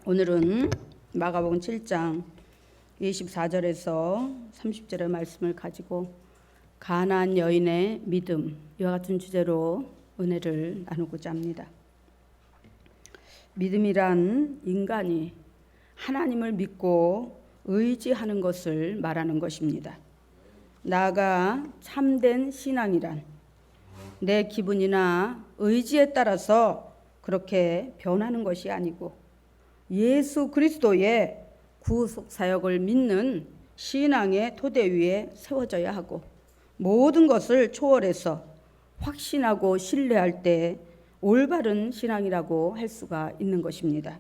오늘은 마가복음 7장 24절에서 30절의 말씀을 가지고 가나안 여인의 믿음, 이와 같은 주제로 은혜를 나누고자 합니다. 믿음이란 인간이 하나님을 믿고 의지하는 것을 말하는 것입니다. 나아가 참된 신앙이란 내 기분이나 의지에 따라서 그렇게 변하는 것이 아니고 예수 그리스도의 구속 사역을 믿는 신앙의 토대 위에 세워져야 하고 모든 것을 초월해서 확신하고 신뢰할 때 올바른 신앙이라고 할 수가 있는 것입니다.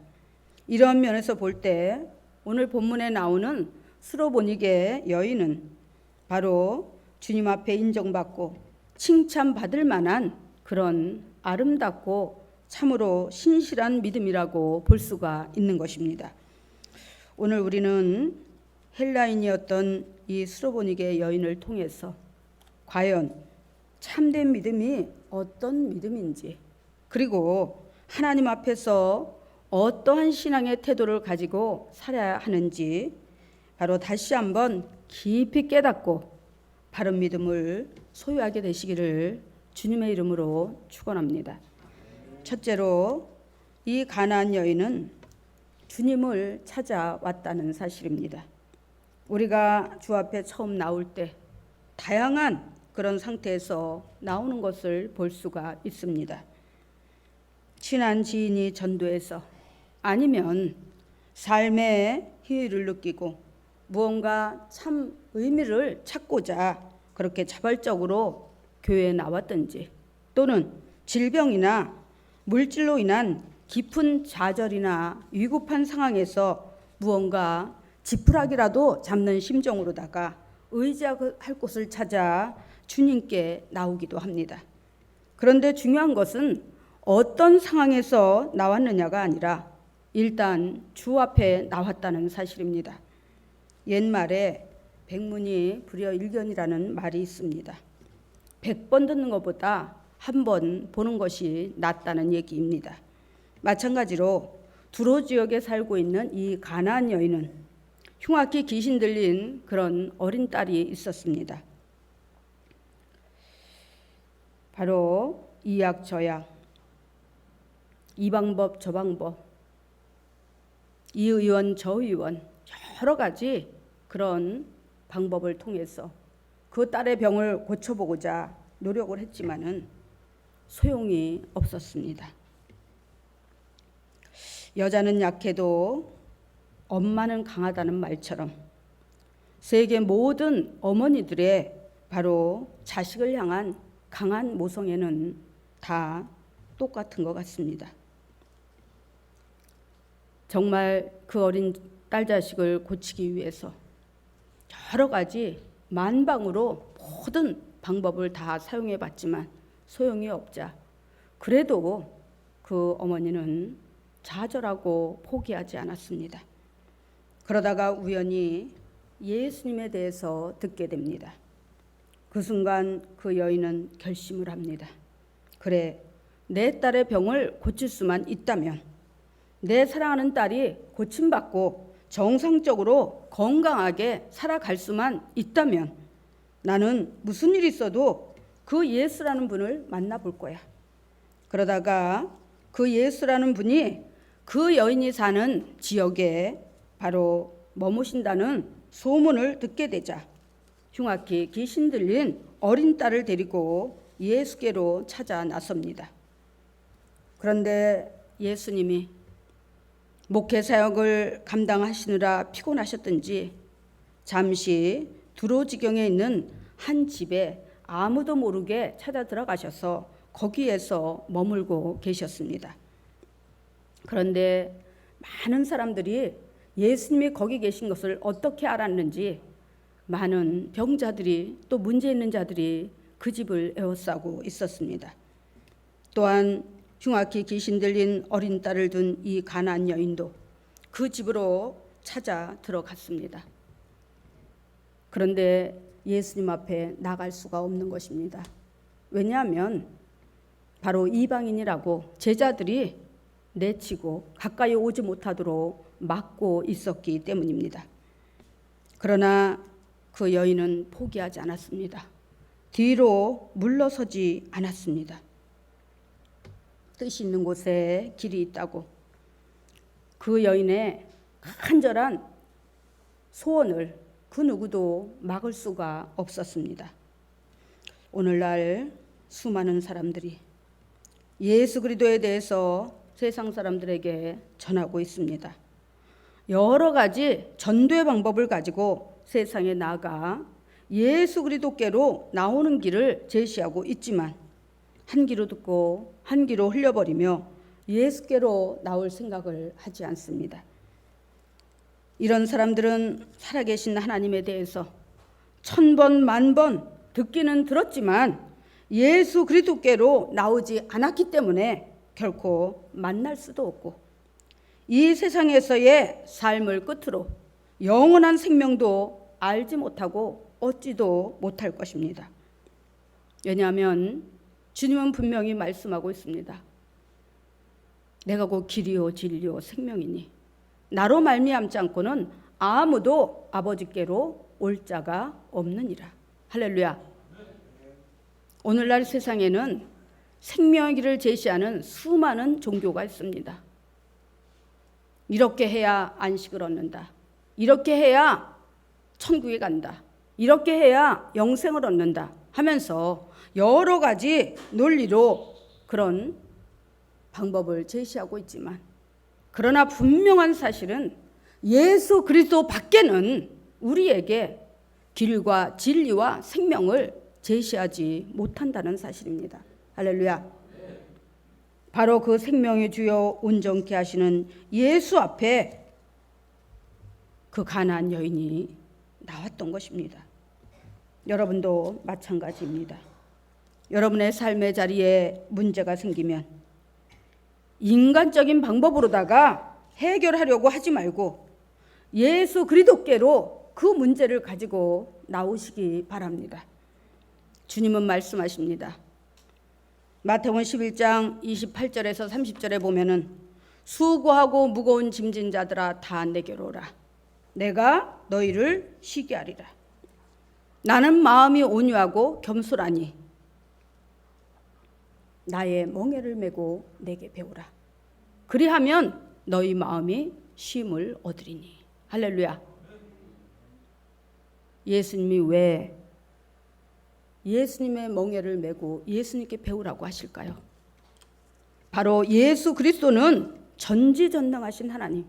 이런 면에서 볼 때 오늘 본문에 나오는 스로보니게 여인은 바로 주님 앞에 인정받고 칭찬받을 만한 그런 아름답고 참으로 신실한 믿음이라고 볼 수가 있는 것입니다. 오늘 우리는 헬라인이었던 이 스로보니게 여인을 통해서 과연 참된 믿음이 어떤 믿음인지, 그리고 하나님 앞에서 어떠한 신앙의 태도를 가지고 살아야 하는지 바로 다시 한번 깊이 깨닫고 바른 믿음을 소유하게 되시기를 주님의 이름으로 축원합니다. 첫째로 이 가나안 여인은 주님을 찾아왔다는 사실입니다. 우리가 주 앞에 처음 나올 때 다양한 그런 상태에서 나오는 것을 볼 수가 있습니다. 친한 지인이 전도해서, 아니면 삶의 희열을 느끼고 무언가 참 의미를 찾고자 그렇게 자발적으로 교회에 나왔든지, 또는 질병이나 물질로 인한 깊은 좌절이나 위급한 상황에서 무언가 지푸라기라도 잡는 심정으로다가 의지할 곳을 찾아 주님께 나오기도 합니다. 그런데 중요한 것은 어떤 상황에서 나왔느냐가 아니라 일단 주 앞에 나왔다는 사실입니다. 옛말에 백문이 불여일견이라는 말이 있습니다. 100번 듣는 것보다 한 번 보는 것이 낫다는 얘기입니다. 마찬가지로 두로 지역에 살고 있는 이 가나안 여인은 흉악히 귀신 들린 그런 어린 딸이 있었습니다. 바로 이 약 저약, 이 방법 저 방법, 이 의원 저 의원, 여러 가지 그런 방법을 통해서 그 딸의 병을 고쳐보고자 노력을 했지만은 소용이 없었습니다. 여자는 약해도 엄마는 강하다는 말처럼 세계 모든 어머니들의 바로 자식을 향한 강한 모성애는 다 똑같은 것 같습니다. 정말 그 어린 딸 자식을 고치기 위해서 여러 가지 만방으로 모든 방법을 다 사용해 봤지만 소용이 없자 그래도 그 어머니는 좌절하고 포기하지 않았습니다. 그러다가 우연히 예수님에 대해서 듣게 됩니다. 그 순간 그 여인은 결심을 합니다. 그래, 내 딸의 병을 고칠 수만 있다면, 내 사랑하는 딸이 고침받고 정상적으로 건강하게 살아갈 수만 있다면 나는 무슨 일이 있어도 그 예수라는 분을 만나볼 거야. 그러다가 그 예수라는 분이 그 여인이 사는 지역에 바로 머무신다는 소문을 듣게 되자 흉악히 귀신 들린 어린 딸을 데리고 예수께로 찾아 나섭니다. 그런데 예수님이 목회 사역을 감당하시느라 피곤하셨던지 잠시 두로지경에 있는 한 집에 아무도 모르게 찾아 들어가셔서 거기에서 머물고 계셨습니다. 그런데 많은 사람들이 예수님이 거기 계신 것을 어떻게 알았는지 많은 병자들이, 또 문제 있는 자들이 그 집을 에워싸고 있었습니다. 또한 흉악히 귀신 들린 어린 딸을 둔 이 가나안 여인도 그 집으로 찾아 들어갔습니다. 그런데 예수님 앞에 나갈 수가 없는 것입니다. 왜냐하면 바로 이방인이라고 제자들이 내치고 가까이 오지 못하도록 막고 있었기 때문입니다. 그러나 그 여인은 포기하지 않았습니다. 뒤로 물러서지 않았습니다. 뜻이 있는 곳에 길이 있다고 그 여인의 간절한 소원을 그 누구도 막을 수가 없었습니다. 오늘날 수많은 사람들이 예수 그리스도에 대해서 세상 사람들에게 전하고 있습니다. 여러 가지 전도의 방법을 가지고 세상에 나가 예수 그리스도께로 나오는 길을 제시하고 있지만 한 귀로 듣고 한 귀로 흘려버리며 예수께로 나올 생각을 하지 않습니다. 이런 사람들은 살아계신 하나님에 대해서 1000번 만번 듣기는 들었지만 예수 그리스도께로 나오지 않았기 때문에 결코 만날 수도 없고 이 세상에서의 삶을 끝으로 영원한 생명도 알지 못하고 얻지도 못할 것입니다. 왜냐하면 주님은 분명히 말씀하고 있습니다. 내가 곧 길이요 진리요 생명이니 나로 말미암지 않고는 아무도 아버지께로 올 자가 없느니라. 할렐루야. 오늘날 세상에는 생명의 길을 제시하는 수많은 종교가 있습니다. 이렇게 해야 안식을 얻는다. 이렇게 해야 천국에 간다. 이렇게 해야 영생을 얻는다 하면서 여러 가지 논리로 그런 방법을 제시하고 있지만 그러나 분명한 사실은 예수 그리스도 밖에는 우리에게 길과 진리와 생명을 제시하지 못한다는 사실입니다. 할렐루야. 바로 그 생명의 주여 온전케 하시는 예수 앞에 그 가난한 여인이 나왔던 것입니다. 여러분도 마찬가지입니다. 여러분의 삶의 자리에 문제가 생기면 인간적인 방법으로다가 해결하려고 하지 말고 예수 그리스도께로 그 문제를 가지고 나오시기 바랍니다. 주님은 말씀하십니다. 마태복음 11장 28절에서 30절에 보면은 수고하고 무거운 짐진 자들아 다 내게로 오라. 내가 너희를 쉬게 하리라. 나는 마음이 온유하고 겸손하니 나의 멍에를 메고 내게 배우라. 그리하면 너희 마음이 쉼을 얻으리니. 할렐루야. 예수님이 왜 예수님의 멍에를 메고 예수님께 배우라고 하실까요? 바로 예수 그리스도는 전지전능하신 하나님,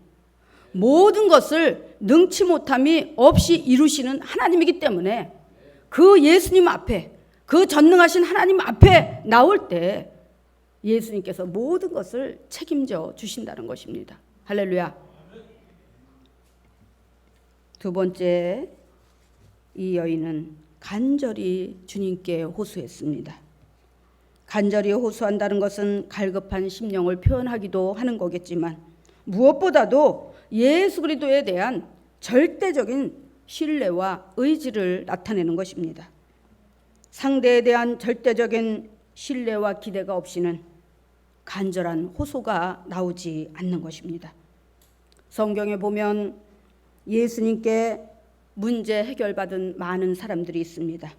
모든 것을 능치 못함이 없이 이루시는 하나님이기 때문에 그 예수님 앞에, 그 전능하신 하나님 앞에 나올 때 예수님께서 모든 것을 책임져 주신다는 것입니다. 할렐루야. 두 번째, 이 여인은 간절히 주님께 호소했습니다. 간절히 호소한다는 것은 갈급한 심령을 표현하기도 하는 거겠지만 무엇보다도 예수 그리스도에 대한 절대적인 신뢰와 의지를 나타내는 것입니다. 상대에 대한 절대적인 신뢰와 기대가 없이는 간절한 호소가 나오지 않는 것입니다. 성경에 보면 예수님께 문제 해결받은 많은 사람들이 있습니다.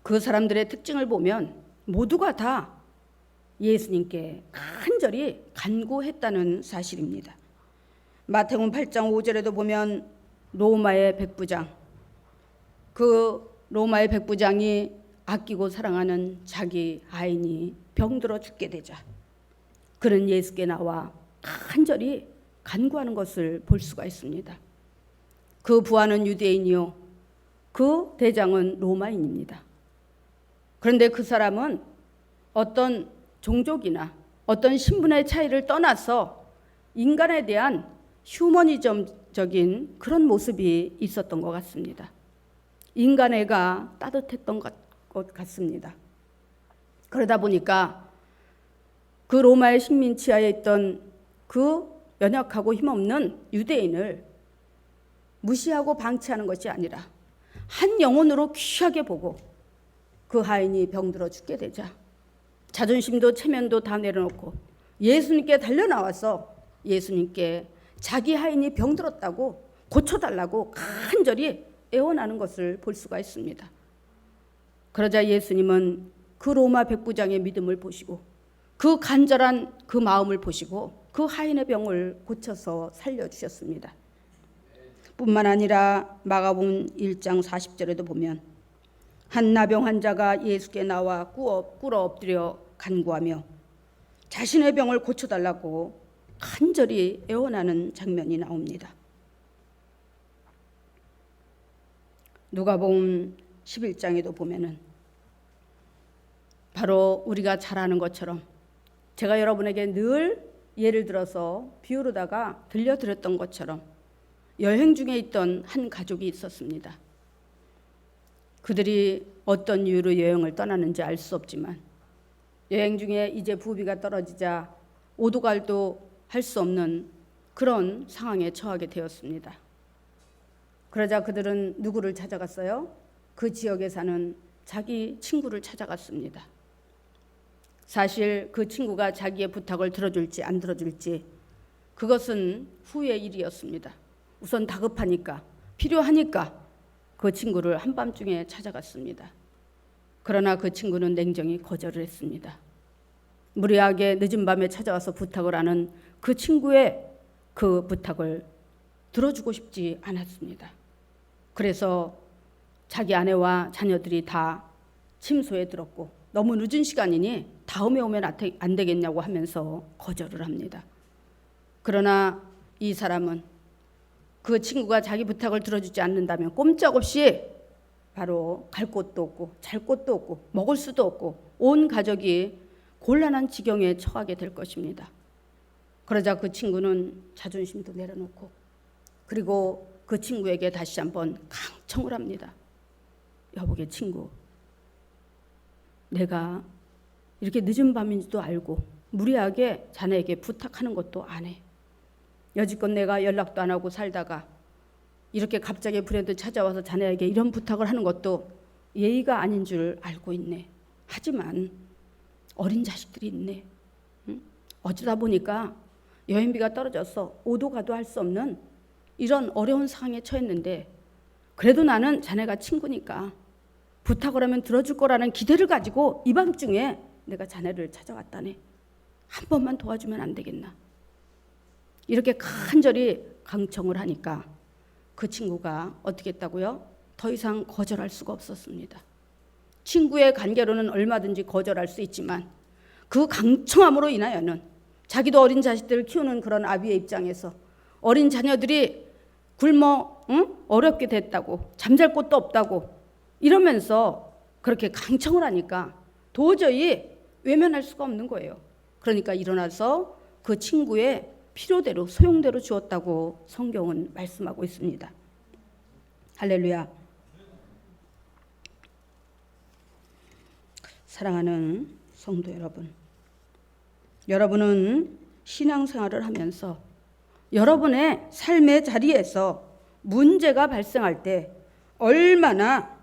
그 사람들의 특징을 보면 모두가 다 예수님께 간절히 간구했다는 사실입니다. 마태복음 8장 5절에도 보면 로마의 백부장, 그 로마의 백부장이 아끼고 사랑하는 자기 아인이 병들어 죽게 되자 그는 예수께 나와 간절히 간구하는 것을 볼 수가 있습니다. 그 부하는 유대인이요, 그 대장은 로마인입니다. 그런데 그 사람은 어떤 종족이나 어떤 신분의 차이를 떠나서 인간에 대한 휴머니즘적인 그런 모습이 있었던 것 같습니다. 인간애가 따뜻했던 것 같습니다. 그러다 보니까 그 로마의 식민 치하에 있던 그 연약하고 힘없는 유대인을 무시하고 방치하는 것이 아니라 한 영혼으로 귀하게 보고 그 하인이 병들어 죽게 되자 자존심도 체면도 다 내려놓고 예수님께 달려나와서 예수님께 자기 하인이 병들었다고 고쳐달라고 간절히 애원하는 것을 볼 수가 있습니다. 그러자 예수님은 그 로마 백부장의 믿음을 보시고 그 간절한 그 마음을 보시고 그 하인의 병을 고쳐서 살려주셨습니다. 뿐만 아니라 마가복음 1장 40절에도 보면 한 나병 환자가 예수께 나와 꿇어 엎드려 간구하며 자신의 병을 고쳐달라고 간절히 애원하는 장면이 나옵니다. 누가복음 11장에도 보면은 바로 우리가 잘 아는 것처럼 제가 여러분에게 늘 예를 들어서 비유로다가 들려드렸던 것처럼 여행 중에 있던 한 가족이 있었습니다. 그들이 어떤 이유로 여행을 떠나는지 알 수 없지만 여행 중에 이제 부비가 떨어지자 오도갈도 할 수 없는 그런 상황에 처하게 되었습니다. 그러자 그들은 누구를 찾아갔어요? 그 지역에 사는 자기 친구를 찾아갔습니다. 사실 그 친구가 자기의 부탁을 들어줄지 안 들어줄지 그것은 후의 일이었습니다. 우선 다급하니까 필요하니까 그 친구를 한밤중에 찾아갔습니다. 그러나 그 친구는 냉정히 거절을 했습니다. 무리하게 늦은 밤에 찾아와서 부탁을 하는 그 친구의 그 부탁을 들어주고 싶지 않았습니다. 그래서 자기 아내와 자녀들이 다 침소에 들었고 너무 늦은 시간이니 다음에 오면 안 되겠냐고 하면서 거절을 합니다. 그러나 이 사람은 그 친구가 자기 부탁을 들어주지 않는다면 꼼짝없이 바로 갈 곳도 없고 잘 곳도 없고 먹을 수도 없고 온 가족이 곤란한 지경에 처하게 될 것입니다. 그러자 그 친구는 자존심도 내려놓고 그리고 그 친구에게 다시 한번 강청을 합니다. 여보게 친구, 내가 이렇게 늦은 밤인지도 알고 무리하게 자네에게 부탁하는 것도 안 해. 여지껏 내가 연락도 안 하고 살다가 이렇게 갑자기 불현듯 찾아와서 자네에게 이런 부탁을 하는 것도 예의가 아닌 줄 알고 있네. 하지만 어린 자식들이 있네. 응? 어쩌다 보니까 여행비가 떨어져서 오도 가도 할 수 없는 이런 어려운 상황에 처했는데 그래도 나는 자네가 친구니까 부탁을 하면 들어줄 거라는 기대를 가지고 이 밤중에 내가 자네를 찾아왔다네. 한 번만 도와주면 안 되겠나. 이렇게 간절히 강청을 하니까 그 친구가 어떻게 했다고요? 더 이상 거절할 수가 없었습니다. 친구의 관계로는 얼마든지 거절할 수 있지만 그 강청함으로 인하여는 자기도 어린 자식들을 키우는 그런 아비의 입장에서 어린 자녀들이 굶어 어렵게 됐다고 잠잘 곳도 없다고 이러면서 그렇게 강청을 하니까 도저히 외면할 수가 없는 거예요. 그러니까 일어나서 그 친구의 필요대로 소용대로 주었다고 성경은 말씀하고 있습니다. 할렐루야. 사랑하는 성도 여러분, 여러분은 신앙생활을 하면서 여러분의 삶의 자리에서 문제가 발생할 때 얼마나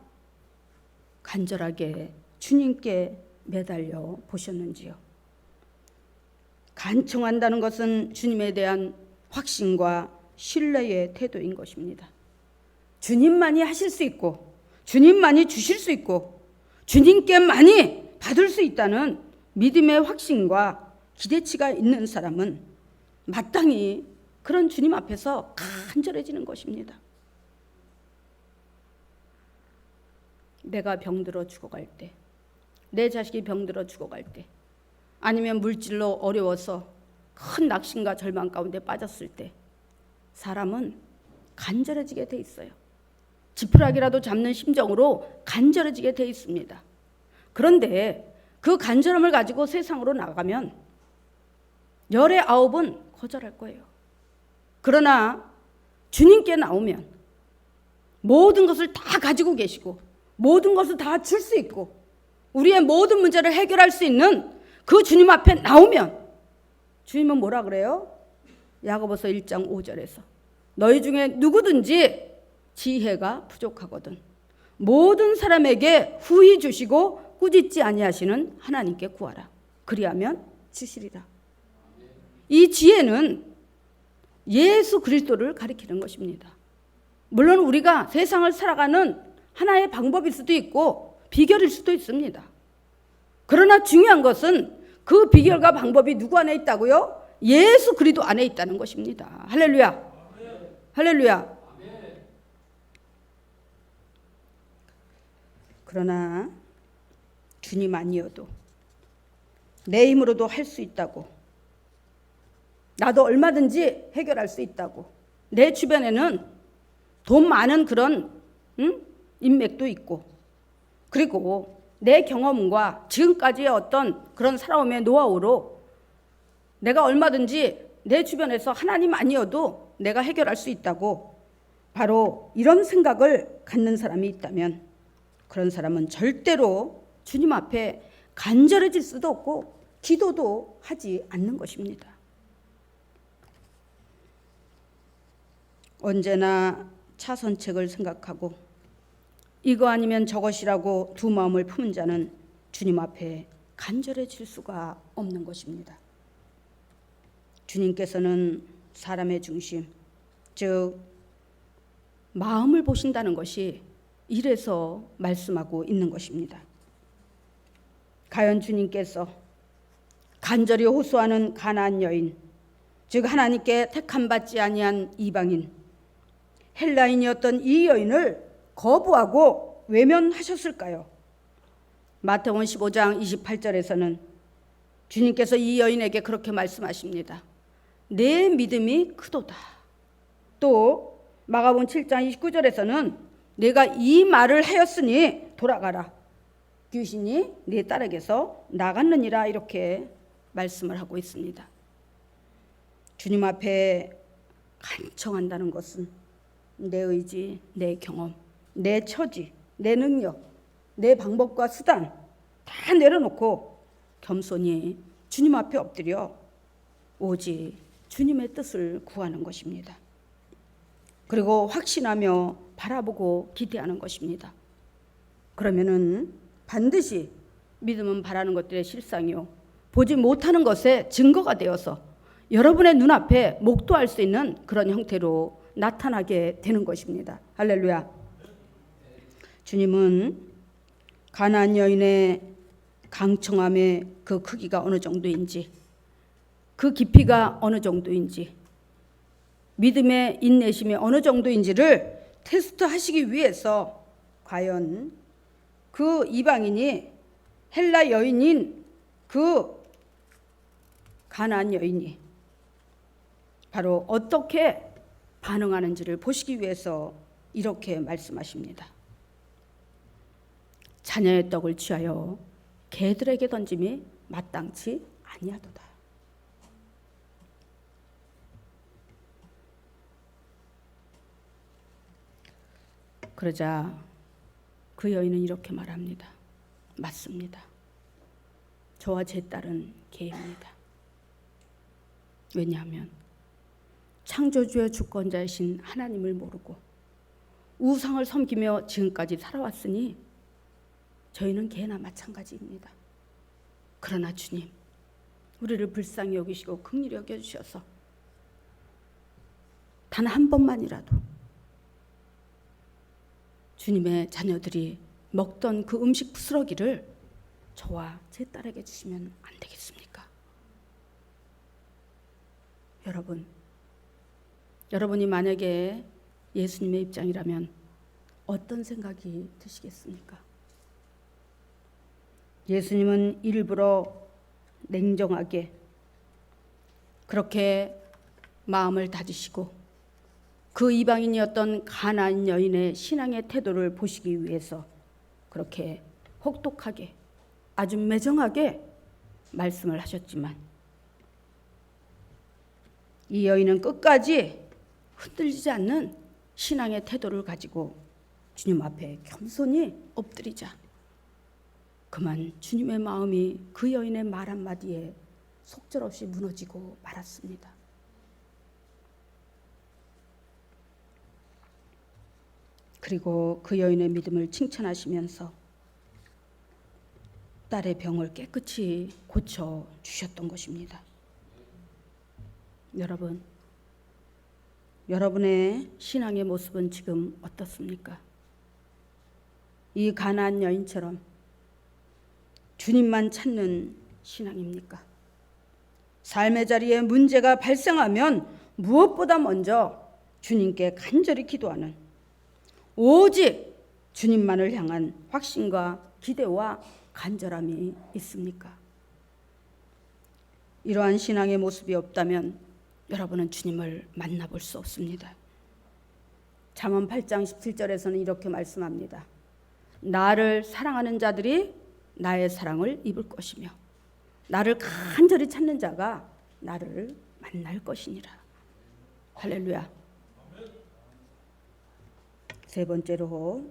간절하게 주님께 매달려 보셨는지요. 간청한다는 것은 주님에 대한 확신과 신뢰의 태도인 것입니다. 주님만이 하실 수 있고 주님만이 주실 수 있고 주님께만이 받을 수 있다는 믿음의 확신과 기대치가 있는 사람은 마땅히 그런 주님 앞에서 간절해지는 것입니다. 내가 병들어 죽어갈 때, 내 자식이 병들어 죽어갈 때, 아니면 물질로 어려워서 큰 낙심과 절망 가운데 빠졌을 때 사람은 간절해지게 돼 있어요. 지푸라기라도 잡는 심정으로 간절해지게 돼 있습니다. 그런데 그 간절함을 가지고 세상으로 나가면 열의 9은 거절할 거예요. 그러나 주님께 나오면 모든 것을 다 가지고 계시고 모든 것을 다 줄 수 있고 우리의 모든 문제를 해결할 수 있는 그 주님 앞에 나오면 주님은 뭐라 그래요? 야고보서 1장 5절에서 너희 중에 누구든지 지혜가 부족하거든 모든 사람에게 후히 주시고 꾸짖지 아니하시는 하나님께 구하라. 그리하면 주시리라. 이 지혜는 예수 그리스도를 가리키는 것입니다. 물론 우리가 세상을 살아가는 하나의 방법일 수도 있고 비결일 수도 있습니다. 그러나 중요한 것은 그 비결과 방법이 누구 안에 있다고요? 예수 그리스도 안에 있다는 것입니다. 할렐루야. 할렐루야. 그러나 주님 아니어도 내 힘으로도 할 수 있다고, 나도 얼마든지 해결할 수 있다고, 내 주변에는 돈 많은 그런 인맥도 있고, 그리고 내 경험과 지금까지의 어떤 그런 살아옴의 노하우로 내가 얼마든지 내 주변에서 하나님 아니어도 내가 해결할 수 있다고, 바로 이런 생각을 갖는 사람이 있다면 그런 사람은 절대로 주님 앞에 간절해질 수도 없고 기도도 하지 않는 것입니다. 언제나 차선책을 생각하고 이거 아니면 저것이라고 두 마음을 품은 자는 주님 앞에 간절해질 수가 없는 것입니다. 주님께서는 사람의 중심, 즉 마음을 보신다는 것이 이래서 말씀하고 있는 것입니다. 과연 주님께서 간절히 호소하는 가나안 여인, 즉 하나님께 택함받지 아니한 이방인, 헬라인이었던 이 여인을 거부하고 외면하셨을까요? 마태복음 15장 28절에서는 주님께서 이 여인에게 그렇게 말씀하십니다. 내 믿음이 크도다. 또 마가복음 7장 29절에서는 내가 이 말을 하였으니 돌아가라. 귀신이 네 딸에게서 나갔느니라. 이렇게 말씀을 하고 있습니다. 주님 앞에 간청한다는 것은 내 의지, 내 경험, 내 처지, 내 능력, 내 방법과 수단 다 내려놓고 겸손히 주님 앞에 엎드려 오직 주님의 뜻을 구하는 것입니다. 그리고 확신하며 바라보고 기대하는 것입니다. 그러면은 반드시 믿음은 바라는 것들의 실상이요, 보지 못하는 것의 증거가 되어서 여러분의 눈앞에 목도할 수 있는 그런 형태로 나타나게 되는 것입니다. 할렐루야. 주님은 가나안 여인의 강청함의 그 크기가 어느 정도인지, 그 깊이가 어느 정도인지, 믿음의 인내심이 어느 정도인지를 테스트하시기 위해서 과연 그 이방인이, 헬라 여인인 그 가나안 여인이 바로 어떻게 반응하는지를 보시기 위해서 이렇게 말씀하십니다. 자녀의 떡을 취하여 개들에게 던짐이 마땅치 아니하도다. 그러자 그 여인은 이렇게 말합니다. 맞습니다. 저와 제 딸은 개입니다. 왜냐하면 창조주의 주권자이신 하나님을 모르고 우상을 섬기며 지금까지 살아왔으니 저희는 개나 마찬가지입니다. 그러나 주님, 우리를 불쌍히 여기시고 긍휼히 여겨주셔서 단 한 번만이라도 주님의 자녀들이 먹던 그 음식 부스러기를 저와 제 딸에게 주시면 안 되겠습니까? 여러분이 만약에 예수님의 입장이라면 어떤 생각이 드시겠습니까? 예수님은 일부러 냉정하게 그렇게 마음을 다지시고 그 이방인이었던 가나안 여인의 신앙의 태도를 보시기 위해서 그렇게 혹독하게, 아주 매정하게 말씀을 하셨지만 이 여인은 끝까지 흔들리지 않는 신앙의 태도를 가지고 주님 앞에 겸손히 엎드리자 그만 주님의 마음이 그 여인의 말 한마디에 속절없이 무너지고 말았습니다. 그리고 그 여인의 믿음을 칭찬하시면서 딸의 병을 깨끗이 고쳐 주셨던 것입니다. 여러분, 여러분의 신앙의 모습은 지금 어떻습니까? 이 가나안 여인처럼 주님만 찾는 신앙입니까? 삶의 자리에 문제가 발생하면 무엇보다 먼저 주님께 간절히 기도하는, 오직 주님만을 향한 확신과 기대와 간절함이 있습니까? 이러한 신앙의 모습이 없다면 여러분은 주님을 만나볼 수 없습니다. 잠언 8장 17절에서는 이렇게 말씀합니다. 나를 사랑하는 자들이 나의 사랑을 입을 것이며 나를 간절히 찾는 자가 나를 만날 것이니라. 할렐루야. 세 번째로,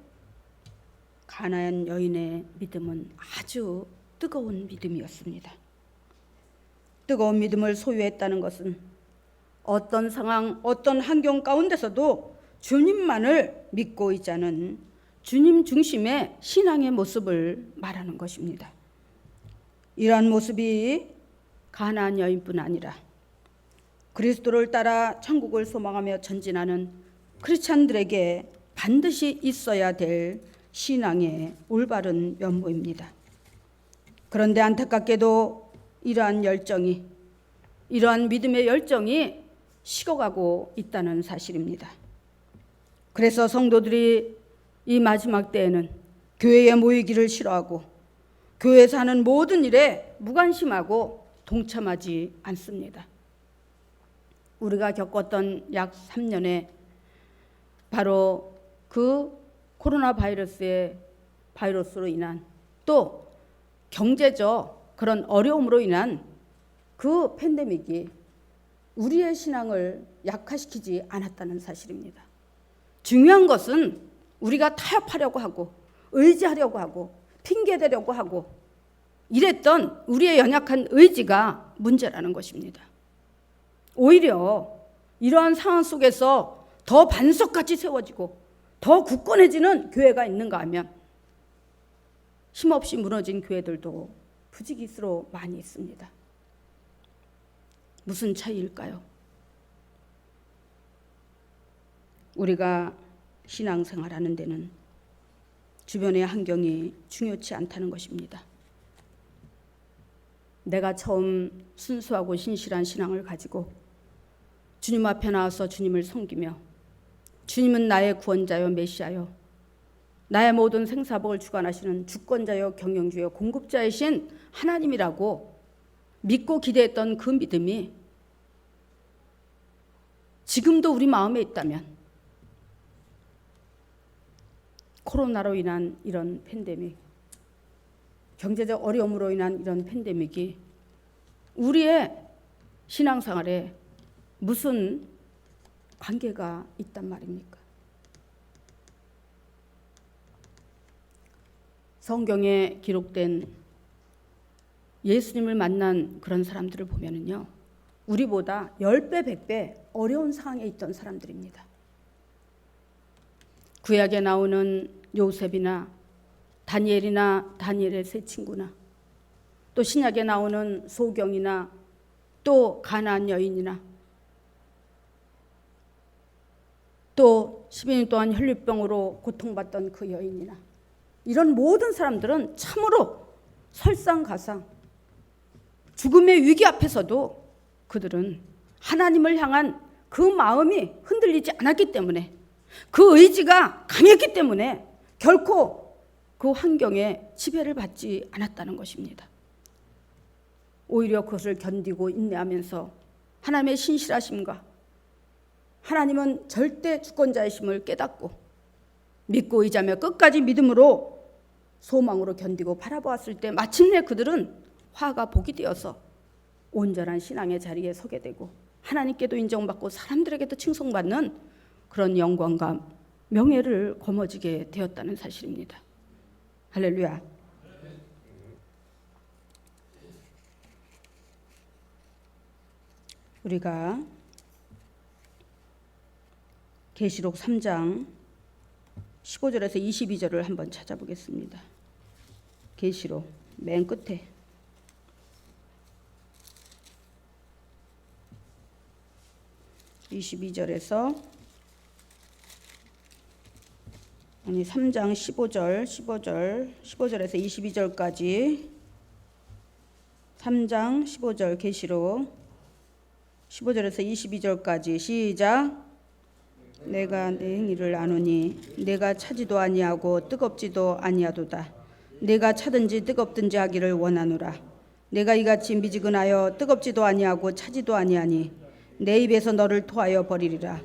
가나안 여인의 믿음은 아주 뜨거운 믿음이었습니다. 뜨거운 믿음을 소유했다는 것은 어떤 상황, 어떤 환경 가운데서도 주님만을 믿고 있자는 주님 중심의 신앙의 모습을 말하는 것입니다. 이러한 모습이 가나안 여인뿐 아니라 그리스도를 따라 천국을 소망하며 전진하는 크리스찬들에게 반드시 있어야 될 신앙의 올바른 면모입니다. 그런데 안타깝게도 이러한 믿음의 열정이 식어가고 있다는 사실입니다. 그래서 성도들이 이 마지막 때에는 교회에 모이기를 싫어하고 교회에서 하는 모든 일에 무관심하고 동참하지 않습니다. 우리가 겪었던 약 3년에 바로 그 코로나 바이러스로 인한, 또 경제적 그런 어려움으로 인한 그 팬데믹이 우리의 신앙을 약화시키지 않았다는 사실입니다. 중요한 것은 우리가 타협하려고 하고 의지하려고 하고 핑계대려고 하고 이랬던 우리의 연약한 의지가 문제라는 것입니다. 오히려 이러한 상황 속에서 더 반석같이 세워지고 더 굳건해지는 교회가 있는가 하면 힘없이 무너진 교회들도 부지기수로 많이 있습니다. 무슨 차이일까요? 우리가 신앙생활하는 데는 주변의 환경이 중요치 않다는 것입니다. 내가 처음 순수하고 신실한 신앙을 가지고 주님 앞에 나와서 주님을 섬기며 주님은 나의 구원자요 메시아요, 나의 모든 생사복을 주관하시는 주권자요 경영주요 공급자이신 하나님이라고 믿고 기대했던 그 믿음이 지금도 우리 마음에 있다면 코로나로 인한 이런 팬데믹, 경제적 어려움으로 인한 이런 팬데믹이 우리의 신앙생활에 무슨 관계가 있단 말입니까? 성경에 기록된 예수님을 만난 그런 사람들을 보면은요, 우리보다 10배, 100배 어려운 상황에 있던 사람들입니다. 구약에 나오는 요셉이나 다니엘이나 다니엘의 세 친구나 또 신약에 나오는 소경이나 또 가나안 여인이나 또 12년 동안 혈류병으로 고통받던 그 여인이나 이런 모든 사람들은 참으로 설상가상 죽음의 위기 앞에서도 그들은 하나님을 향한 그 마음이 흔들리지 않았기 때문에, 그 의지가 강했기 때문에 결코 그 환경에 지배를 받지 않았다는 것입니다. 오히려 그것을 견디고 인내하면서 하나님의 신실하심과 하나님은 절대 주권자이심을 깨닫고 믿고 의지하며 끝까지 믿음으로 소망으로 견디고 바라보았을 때 마침내 그들은 화가 복이 되어서 온전한 신앙의 자리에 서게 되고 하나님께도 인정받고 사람들에게도 칭송받는 그런 영광과 명예를 거머쥐게 되었다는 사실입니다. 할렐루야. 우리가 계시록 3장 15절에서 22절을 한번 찾아보겠습니다. 계시록 맨 끝에 (22절에서) 3장 15절에서 22절까지 3장 15절 계시록 15절에서 22절까지 시작. 내가 내 행위를 아노니 내가 차지도 아니하고 뜨겁지도 아니하도다. 내가 차든지 뜨겁든지 하기를 원하노라. 내가 이같이 미지근하여 뜨겁지도 아니하고 차지도 아니하니 내 입에서 너를 토하여 버리리라.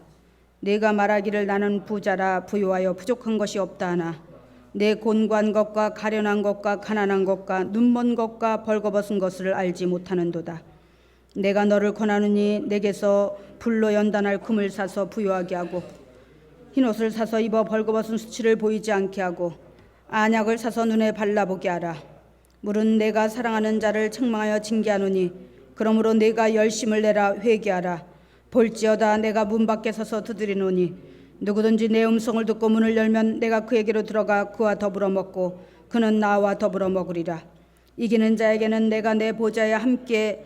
내가 말하기를 나는 부자라 부유하여 부족한 것이 없다 하나 내 곤고한 것과 가련한 것과 가난한 것과 눈먼 것과 벌거벗은 것을 알지 못하는도다. 내가 너를 권하노니 내게서 불로 연단할 금을 사서 부유하게 하고 흰옷을 사서 입어 벌거벗은 수치를 보이지 않게 하고 안약을 사서 눈에 발라보게 하라. 물은 내가 사랑하는 자를 책망하여 징계하노니 그러므로 내가 열심을 내라 회개하라. 볼지어다 내가 문 밖에 서서 두드리노니 누구든지 내 음성을 듣고 문을 열면 내가 그에게로 들어가 그와 더불어 먹고 그는 나와 더불어 먹으리라. 이기는 자에게는 내가 내 보좌에 함께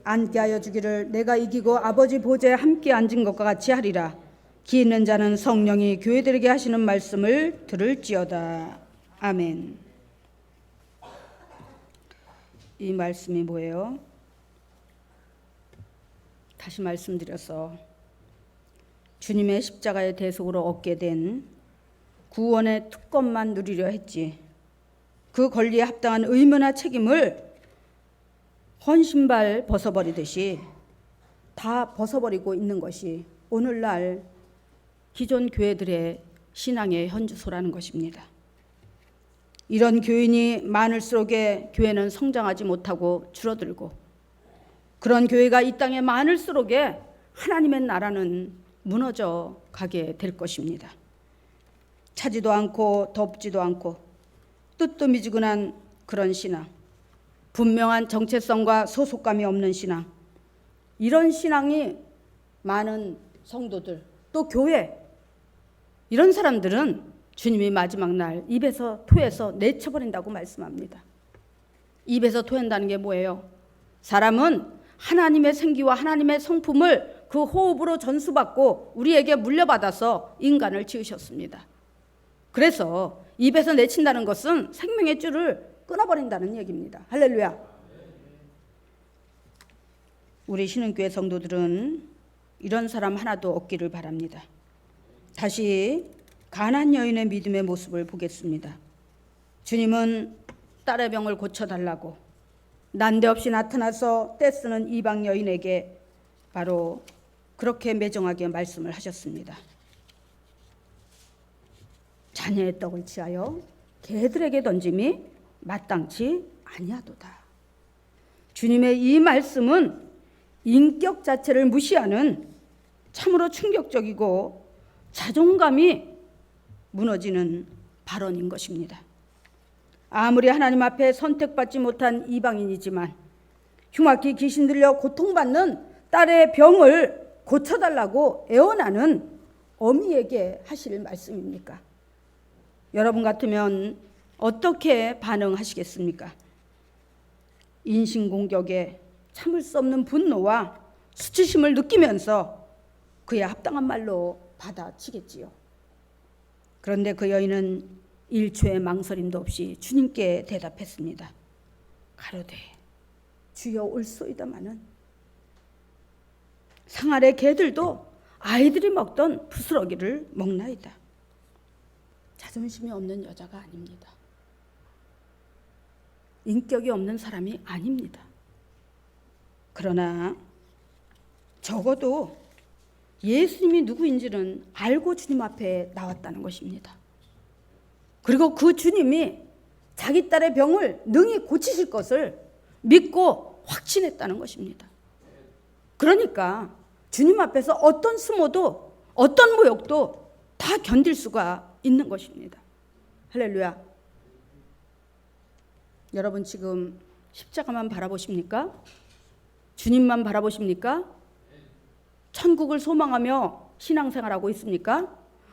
앉게 하여 주기를 내가 이기고 아버지 보좌에 함께 앉은 것과 같이 하리라. 기 있는 자는 성령이 교회들에게 하시는 말씀을 들을지어다. 아멘. 이 말씀이 뭐예요? 다시 말씀드려서 주님의 십자가의 대속으로 얻게 된 구원의 특권만 누리려 했지 그 권리에 합당한 의무나 책임을 헌신발 벗어버리듯이 다 벗어버리고 있는 것이 오늘날 기존 교회들의 신앙의 현주소라는 것입니다. 이런 교인이 많을수록에 교회는 성장하지 못하고 줄어들고 그런 교회가 이 땅에 많을수록에 하나님의 나라는 무너져 가게 될 것입니다. 차지도 않고 덥지도 않고 뜻도 미지근한 그런 신앙, 분명한 정체성과 소속감이 없는 신앙, 이런 신앙이 많은 성도들 또 교회 이런 사람들은 주님이 마지막 날 입에서 토해서 내쳐버린다고 말씀합니다. 입에서 토한다는 게 뭐예요? 사람은 하나님의 생기와 하나님의 성품을 그 호흡으로 전수받고 우리에게 물려받아서 인간을 지으셨습니다. 그래서 입에서 내친다는 것은 생명의 줄을 끊어버린다는 얘기입니다. 할렐루야. 우리 신흥교회 성도들은 이런 사람 하나도 없기를 바랍니다. 다시 가난 여인의 믿음의 모습을 보겠습니다. 주님은 딸의 병을 고쳐달라고 난데없이 나타나서 떼쓰는 이방 여인에게 바로 그렇게 매정하게 말씀을 하셨습니다. 자녀의 떡을 취하여 개들에게 던짐이 마땅치 아니하도다. 주님의 이 말씀은 인격 자체를 무시하는 참으로 충격적이고 자존감이 무너지는 발언인 것입니다. 아무리 하나님 앞에 선택받지 못한 이방인이지만 흉악히 귀신 들려 고통받는 딸의 병을 고쳐달라고 애원하는 어미에게 하실 말씀입니까? 여러분 같으면 어떻게 반응하시겠습니까? 인신공격에 참을 수 없는 분노와 수치심을 느끼면서 그에 합당한 말로 받아치겠지요. 그런데 그 여인은 1초의 망설임도 없이 주님께 대답했습니다. 가로되 주여 올소이다마는 상 아래 개들도 아이들이 먹던 부스러기를 먹나이다. 자존심이 없는 여자가 아닙니다. 인격이 없는 사람이 아닙니다. 그러나 적어도 예수님이 누구인지는 알고 주님 앞에 나왔다는 것입니다. 그리고 그 주님이 자기 딸의 병을 능히 고치실 것을 믿고 확신했다는 것입니다. 그러니까 주님 앞에서 어떤 수모도 어떤 모욕도 다 견딜 수가 있는 것입니다. 할렐루야. 여러분 지금 십자가만 바라보십니까? 주님만 바라보십니까? 천국을 소망하며 신앙생활하고 있습니까?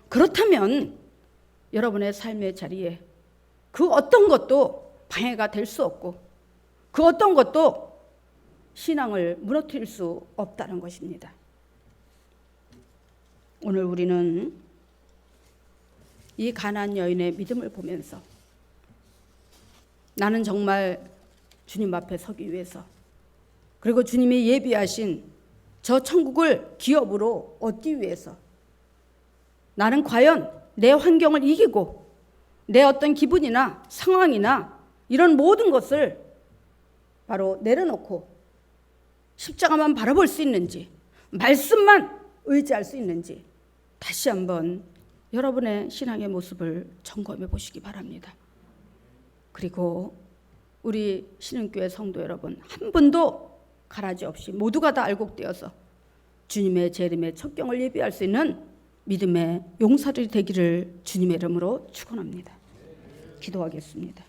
그렇다면 여러분의 삶의 자리에 그 어떤 것도 방해가 될 수 없고 그 어떤 것도 신앙을 무너뜨릴 수 없다는 것입니다. 오늘 우리는 이 가나안 여인의 믿음을 보면서 나는 정말 주님 앞에 서기 위해서, 그리고 주님이 예비하신 저 천국을 기업으로 얻기 위해서 나는 과연 내 환경을 이기고 내 어떤 기분이나 상황이나 이런 모든 것을 바로 내려놓고 십자가만 바라볼 수 있는지, 말씀만 의지할 수 있는지 다시 한번 여러분의 신앙의 모습을 점검해 보시기 바랍니다. 그리고 우리 신흥교회 성도 여러분, 한 분도 가라지 없이 모두가 다 알곡되어서 주님의 재림의 첫 경을 예비할 수 있는 믿음의 용사들이 되기를 주님의 이름으로 축원합니다. 기도하겠습니다.